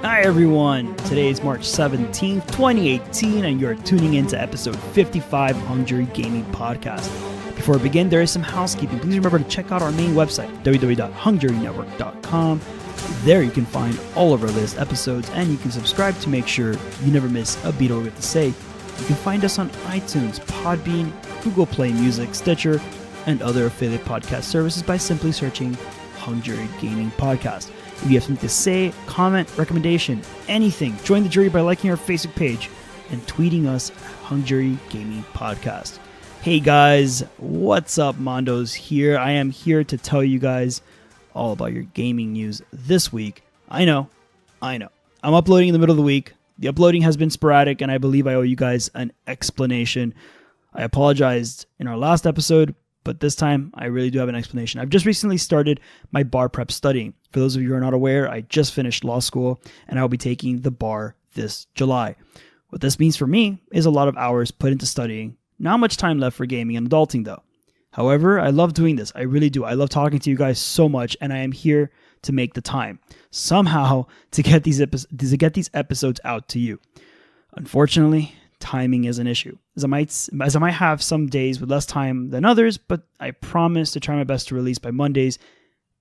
Hi everyone, today is March 17th, 2018, and you're tuning in to episode 55 Hung Jury Gaming Podcast. Before we begin, there is some housekeeping. Please remember to check out our main website, www.hungjurynetwork.com. There you can find all of our latest episodes, and you can subscribe to make sure you never miss a beat of what we have to say. You can find us on iTunes, Podbean, Google Play Music, Stitcher, and other affiliate podcast services by simply searching Hung Jury Gaming Podcast. If you have something to say, comment, recommendation, anything, join the jury by liking our Facebook page and tweeting us at Hung Jury Gaming Podcast. Hey guys, what's up? Mondo's here. I am here to tell you guys all about your gaming news this week. I know. I'm uploading in the middle of the week. The uploading has been sporadic, and I believe I owe you guys an explanation. I apologized in our last episode, but this time I really do have an explanation. I've just recently started my bar prep studying. For those of you who are not aware, I just finished law school, and I'll be taking the bar this July. What this means for me is a lot of hours put into studying. Not much time left for gaming and adulting, though. However, I love doing this. I really do. I love talking to you guys so much, and I am here to make the time somehow to get these episodes out to you. Unfortunately, timing is an issue, as I might have some days with less time than others, but I promise to try my best to release by Mondays.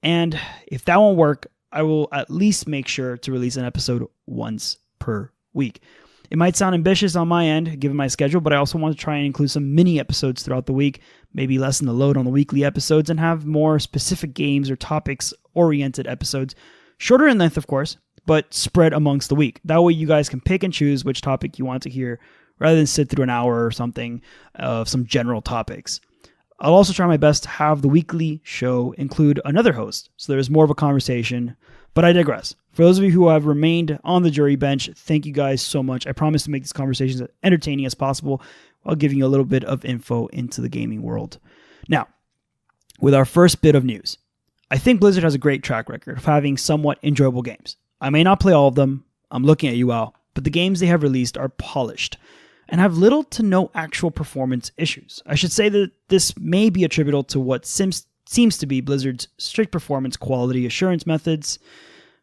And if that won't work, I will at least make sure to release an episode once per week. It might sound ambitious on my end, given my schedule, but I also want to try and include some mini episodes throughout the week, maybe lessen the load on the weekly episodes, and have more specific games or topics-oriented episodes. Shorter in length, of course, but spread amongst the week. That way you guys can pick and choose which topic you want to hear, rather than sit through an hour or something of some general topics. I'll also try my best to have the weekly show include another host, so there's more of a conversation, but I digress. For those of you who have remained on the jury bench, thank you guys so much. I promise to make these conversations as entertaining as possible while giving you a little bit of info into the gaming world. Now, with our first bit of news, I think Blizzard has a great track record of having somewhat enjoyable games. I may not play all of them, I'm looking at you, Al, but the games they have released are polished and have little to no actual performance issues. I should say that this may be attributable to what seems to be Blizzard's strict performance quality assurance methods,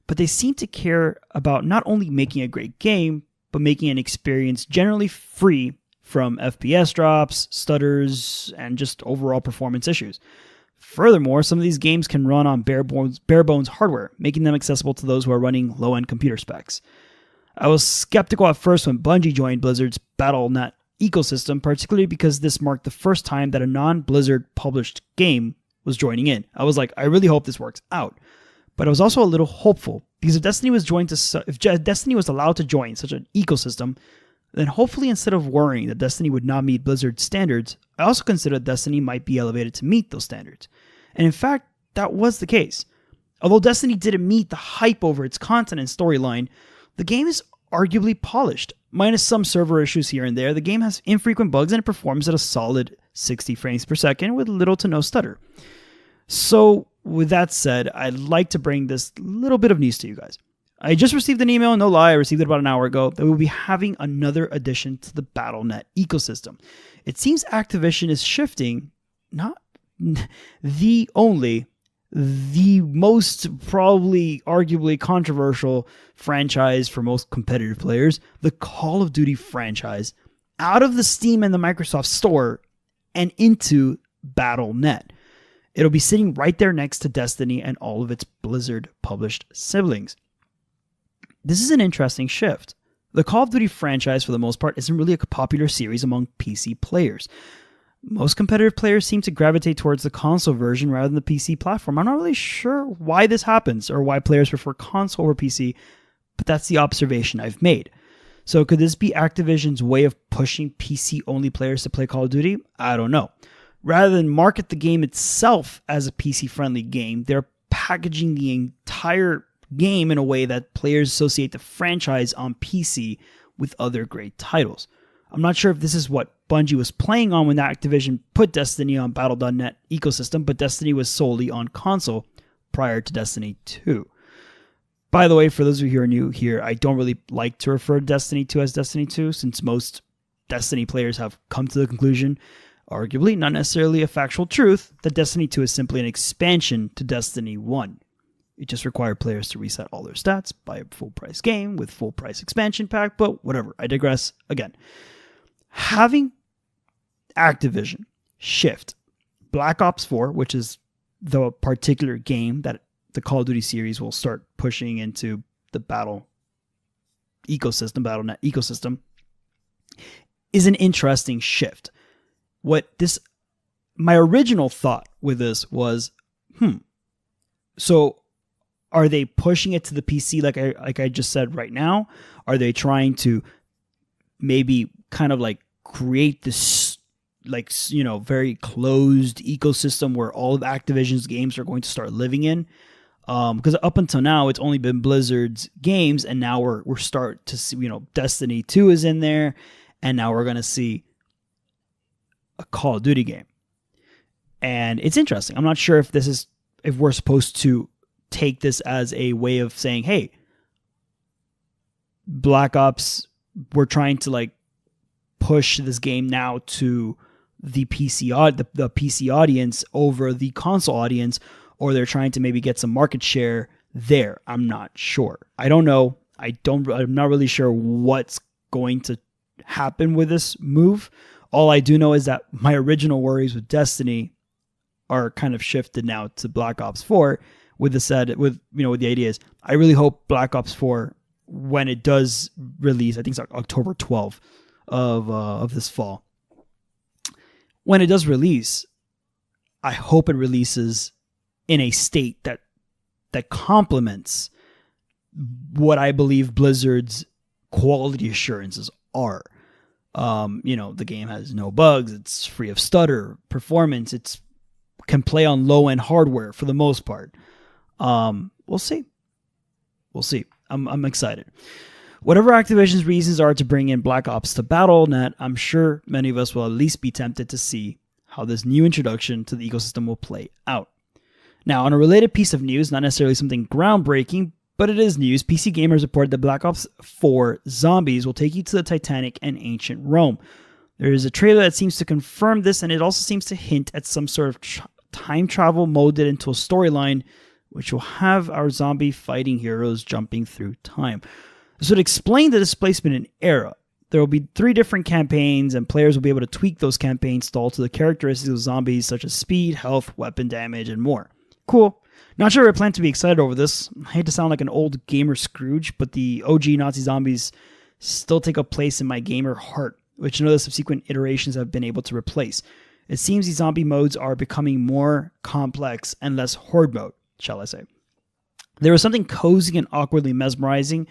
but they seem to care about not only making a great game, but making an experience generally free from FPS drops, stutters, and just overall performance issues. Furthermore, some of these games can run on bare bones hardware, making them accessible to those who are running low-end computer specs. I was skeptical at first when Bungie joined Blizzard's Battle.net ecosystem, particularly because this marked the first time that a non-Blizzard published game was joining in. I was like, I really hope this works out. But I was also a little hopeful, because if Destiny was allowed to join such an ecosystem, then hopefully instead of worrying that Destiny would not meet Blizzard's standards, I also considered Destiny might be elevated to meet those standards. And in fact, that was the case. Although Destiny didn't meet the hype over its content and storyline, the game is arguably polished. Minus some server issues here and there, the game has infrequent bugs and it performs at a solid 60 frames per second with little to no stutter. So, with that said, I'd like to bring this little bit of news to you guys. I just received an email, no lie, I received it about an hour ago, that we'll be having another addition to the Battle.net ecosystem. It seems Activision is shifting, not the most probably arguably controversial franchise for most competitive players, the Call of Duty franchise, out of the Steam and the Microsoft Store and into Battle.net. It'll be sitting right there next to Destiny and all of its Blizzard-published siblings. This is an interesting shift. The Call of Duty franchise, for the most part, isn't really a popular series among PC players. Most competitive players seem to gravitate towards the console version rather than the PC platform. I'm not really sure why this happens or why players prefer console over PC, but that's the observation I've made. So could this be Activision's way of pushing PC-only players to play Call of Duty? I don't know. Rather than market the game itself as a PC-friendly game, they're packaging the entire game in a way that players associate the franchise on PC with other great titles. I'm not sure if this is what Bungie was playing on when Activision put Destiny on Battle.net ecosystem, but Destiny was solely on console prior to Destiny 2. By the way, for those of you who are new here, I don't really like to refer to Destiny 2 as Destiny 2, since most Destiny players have come to the conclusion, arguably not necessarily a factual truth, that Destiny 2 is simply an expansion to Destiny 1. It just required players to reset all their stats, buy a full price game with full price expansion pack, but whatever. I digress. Again, having Activision shift Black Ops 4, which is the particular game that the Call of Duty series will start pushing into the battle ecosystem, BattleNet ecosystem, is an interesting shift. My original thought with this was, so are they pushing it to the PC like I just said right now? Are they trying to maybe kind of like create this like, you know, very closed ecosystem where all of Activision's games are going to start living in? Because up until now, it's only been Blizzard's games, and now we're start to see, you know, Destiny 2 is in there, and now we're going to see a Call of Duty game. And it's interesting. I'm not sure if we're supposed to take this as a way of saying, hey, Black Ops, we're trying to like push this game now to the PC audience over the console audience, or they're trying to maybe get some market share there. I'm not sure. I don't know. I'm not really sure what's going to happen with this move. All I do know is that my original worries with Destiny are kind of shifted now to Black Ops 4 with the idea is I really hope Black Ops 4, when it does release, I think it's October 12th of this fall. When it does release, I hope it releases in a state that complements what I believe Blizzard's quality assurances are. The game has no bugs, it's free of stutter, performance, it's can play on low-end hardware for the most part. We'll see. I'm excited. Whatever Activision's reasons are to bring in Black Ops to BattleNet, I'm sure many of us will at least be tempted to see how this new introduction to the ecosystem will play out. Now, on a related piece of news, not necessarily something groundbreaking, but it is news, PC Gamers reported that Black Ops 4 Zombies will take you to the Titanic and ancient Rome. There is a trailer that seems to confirm this, and it also seems to hint at some sort of time travel molded into a storyline, which will have our zombie fighting heroes jumping through time. This would explain the displacement in era. There will be 3 different campaigns, and players will be able to tweak those campaigns to alter the characteristics of zombies, such as speed, health, weapon damage, and more. Cool. Not sure I plan to be excited over this. I hate to sound like an old gamer Scrooge, but the OG Nazi zombies still take a place in my gamer heart, which none of the subsequent iterations have been able to replace. It seems these zombie modes are becoming more complex and less horde mode, shall I say. There was something cozy and awkwardly mesmerizing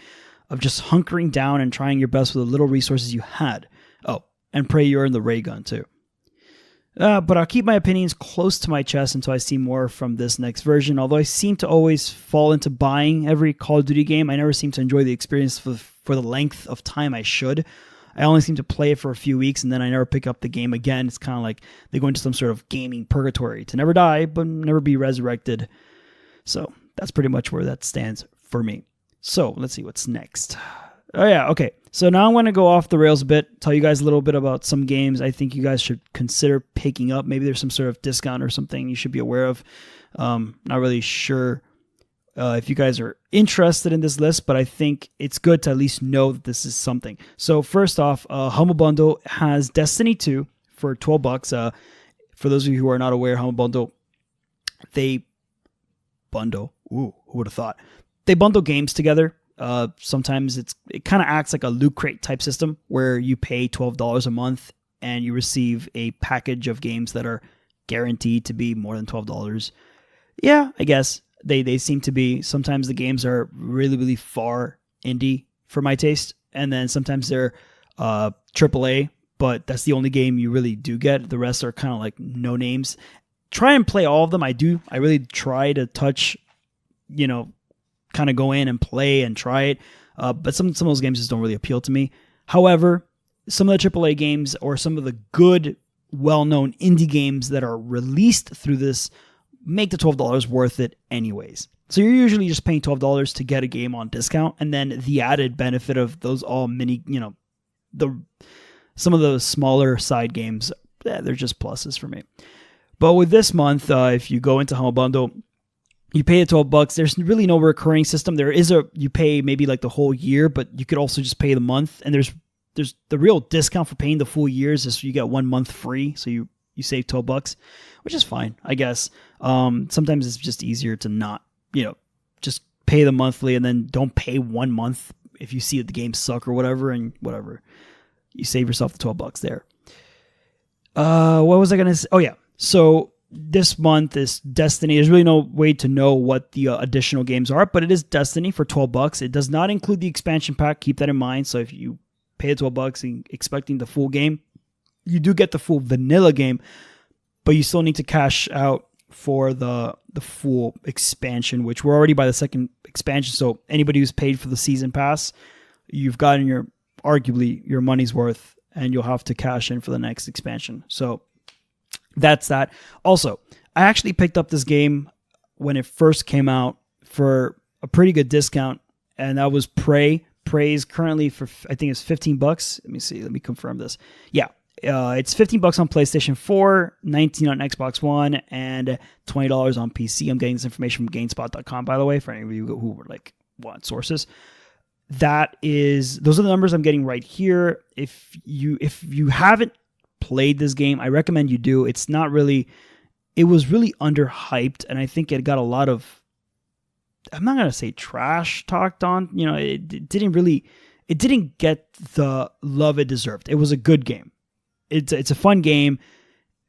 of just hunkering down and trying your best with the little resources you had. Oh, and pray you're in the ray gun too. But I'll keep my opinions close to my chest until I see more from this next version. Although I seem to always fall into buying every Call of Duty game, I never seem to enjoy the experience for the length of time I should. I only seem to play it for a few weeks and then I never pick up the game again. It's kind of like they go into some sort of gaming purgatory to never die, but never be resurrected. So that's pretty much where that stands for me. So let's see what's next. Oh yeah, okay. So now I'm going to go off the rails a bit, tell you guys a little bit about some games I think you guys should consider picking up. Maybe there's some sort of discount or something you should be aware of. Not really sure if you guys are interested in this list, but I think it's good to at least know that this is something. So first off, Humble Bundle has Destiny 2 for $12. For those of you who are not aware, Humble Bundle, they bundle. Ooh, who would have thought? They bundle games together. Sometimes it kind of acts like a loot crate type system where you pay $12 a month and you receive a package of games that are guaranteed to be more than $12. Yeah, I guess they seem to be. Sometimes the games are really, really far indie for my taste. And then sometimes they're AAA, but that's the only game you really do get. The rest are kind of like no names. Try and play all of them. I do. I really try to touch, kind of go in and play and try it. But some of those games just don't really appeal to me. However, some of the AAA games or some of the good, well-known indie games that are released through this make the $12 worth it anyways. So you're usually just paying $12 to get a game on discount, and then the added benefit of those all mini, some of the smaller side games, they're just pluses for me. But with this month, if you go into Humble Bundle, You pay the $12. There's really no recurring system. You pay maybe like the whole year, but you could also just pay the month. And there's the real discount for paying the full years is you get 1 month free. So you save $12, which is fine, I guess. Sometimes it's just easier to not, just pay the monthly and then don't pay 1 month if you see that the games suck or whatever, and whatever. You save yourself the $12 there. What was I going to say? Oh yeah. So this month is Destiny. There's really no way to know what the additional games are, but it is Destiny for $12. It does not include the expansion pack. Keep that in mind. So if you pay the $12 and expecting the full game, you do get the full vanilla game, but you still need to cash out for the full expansion, which we're already by the second expansion. So anybody who's paid for the season pass, you've gotten arguably your money's worth, and you'll have to cash in for the next expansion. So that's that. Also, I actually picked up this game when it first came out for a pretty good discount, and that was Prey. Prey is currently for, I think it's $15. Let me see. Let me confirm this. Yeah. It's $15 on PlayStation 4, $19 on Xbox One, and $20 on PC. I'm getting this information from GameSpot.com, by the way, for any of you who want sources. Those are the numbers I'm getting right here. If you haven't played this game, I recommend you do. It was really underhyped, and I think it got a lot of, I'm not going to say trash talked on. It didn't get the love it deserved. It was a good game. It's a fun game.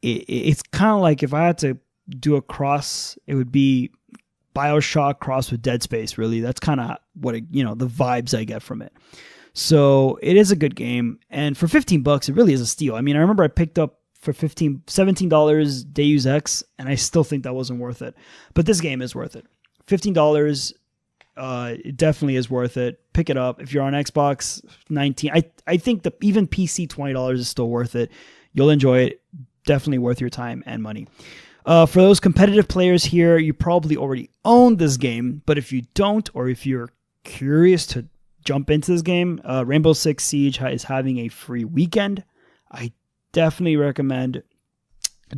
It's kind of like if I had to do a cross, it would be BioShock cross with Dead Space, really. That's kind of what the vibes I get from it. So it is a good game, and for $15, it really is a steal. I mean, I remember I picked up for $17 Deus Ex, and I still think that wasn't worth it. But this game is worth it. $15, it definitely is worth it. Pick it up. If you're on Xbox, $19. I think that even PC $20 is still worth it. You'll enjoy it. Definitely worth your time and money. For those competitive players here, you probably already own this game, but if you don't, or if you're curious to jump into this game, Rainbow Six Siege is having a free weekend. I definitely recommend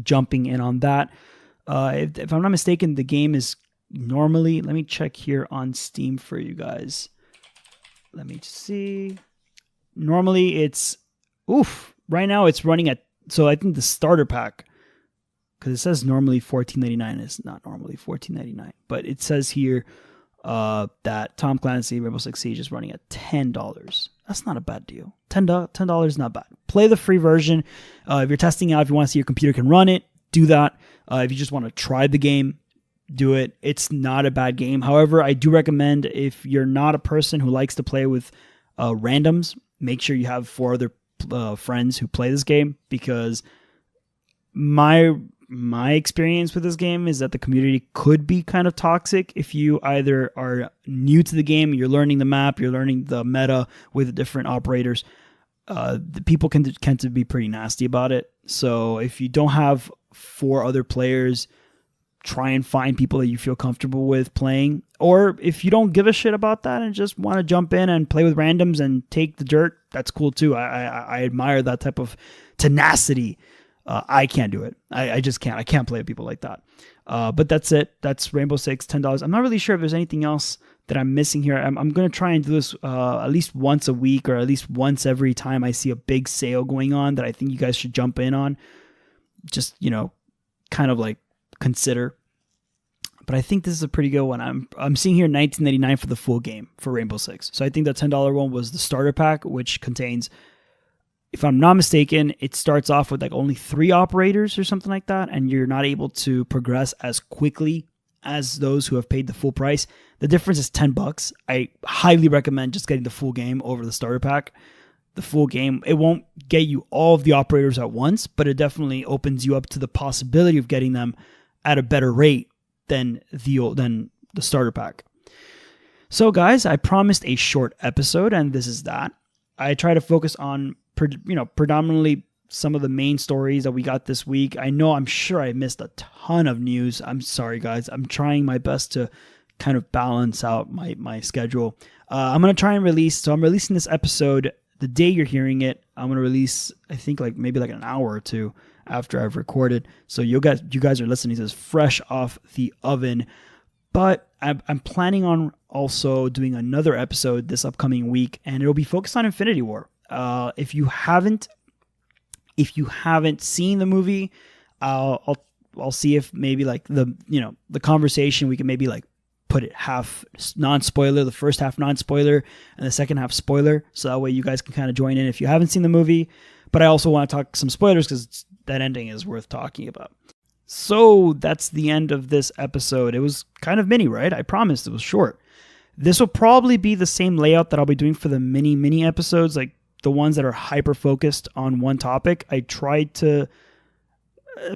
jumping in on that. If I'm not mistaken, the game is normally, let me check here on Steam for you guys. Let me see. Normally it's, right now it's running at, so I think the starter pack, because it says normally $14.99. It's not normally $14.99, but it says here that Tom Clancy Rainbow Six Siege is running at $10. That's not a bad deal. $10 is not bad. Play the free version. If you're testing out, if you want to see your computer can run it, do that. If you just want to try the game, do it. It's not a bad game. However, I do recommend, if you're not a person who likes to play with randoms, make sure you have 4 other friends who play this game, because my experience with this game is that the community could be kind of toxic if you either are new to the game, you're learning the map, you're learning the meta with the different operators. The people tend to be pretty nasty about it. So if you don't have 4 other players, try and find people that you feel comfortable with playing. Or if you don't give a shit about that and just want to jump in and play with randoms and take the dirt, that's cool too. I admire that type of tenacity. I can't do it. I just can't. I can't play with people like that. But that's it. That's Rainbow Six, $10. I'm not really sure if there's anything else that I'm missing here. I'm going to try and do this at least once a week, or at least once every time I see a big sale going on that I think you guys should jump in on. Just, kind of like consider. But I think this is a pretty good one. I'm seeing here $19.99 for the full game for Rainbow Six. So I think the $10 one was the starter pack, which contains, if I'm not mistaken, it starts off with like only 3 operators or something like that, and you're not able to progress as quickly as those who have paid the full price. The difference is $10. I highly recommend just getting the full game over the starter pack. The full game, it won't get you all of the operators at once, but it definitely opens you up to the possibility of getting them at a better rate than the starter pack. So guys, I promised a short episode, and this is that. I try to focus on predominantly some of the main stories that we got this week. I'm sure I missed a ton of news. I'm sorry, guys. I'm trying my best to kind of balance out my schedule. I'm going to try and I'm releasing this episode the day you're hearing it. I'm going to release, I think, maybe an hour or 2 after I've recorded. So you guys are listening to this fresh off the oven. But I'm planning on also doing another episode this upcoming week, and it'll be focused on Infinity War. If you haven't seen the movie, I'll see if maybe like the conversation, we can maybe like put it half non-spoiler, the first half non-spoiler and the second half spoiler, so that way you guys can kind of join in if you haven't seen the movie. But I also want to talk some spoilers because that ending is worth talking about. So that's the end of this episode. It was kind of mini, right? I promised it was short. This will probably be the same layout that I'll be doing for the mini episodes, like the ones that are hyper-focused on one topic. I tried to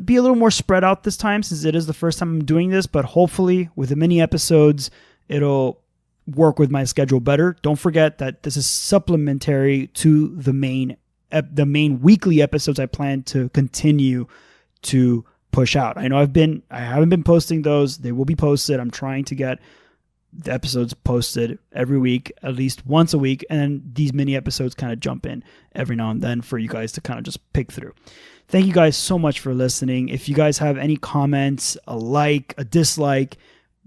be a little more spread out this time since it is the first time I'm doing this, but hopefully with the mini episodes, it'll work with my schedule better. Don't forget that this is supplementary to the main weekly episodes I plan to continue to push out. I know I haven't been posting those. They will be posted. I'm trying to get the episodes posted every week, at least once a week, and these mini episodes kind of jump in every now and then for you guys to kind of just pick through. Thank you guys so much for listening. If you guys have any comments, a like, a dislike,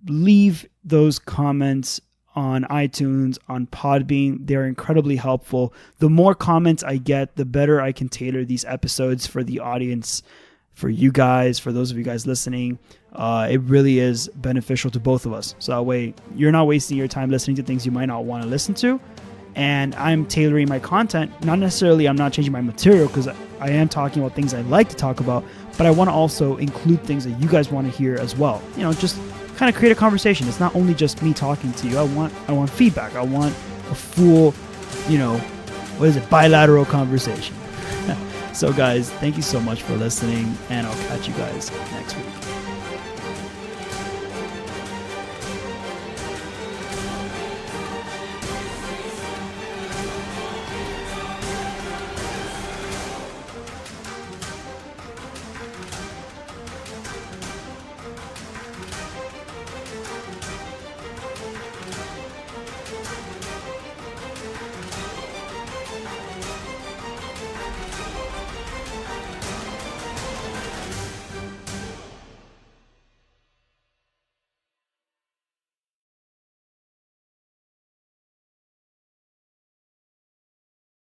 leave those comments on iTunes, on Podbean. They're incredibly helpful. The more comments I get, the better I can tailor these episodes for the audience, for you guys, for those of you guys listening. It really is beneficial to both of us. So that way you're not wasting your time listening to things you might not want to listen to. And I'm tailoring my content. Not necessarily I'm not changing my material, because I am talking about things I like to talk about, but I want to also include things that you guys want to hear as well. Just kind of create a conversation. It's not only just me talking to you. I want feedback. I want a full, bilateral conversation. So guys, thank you so much for listening, and I'll catch you guys next week.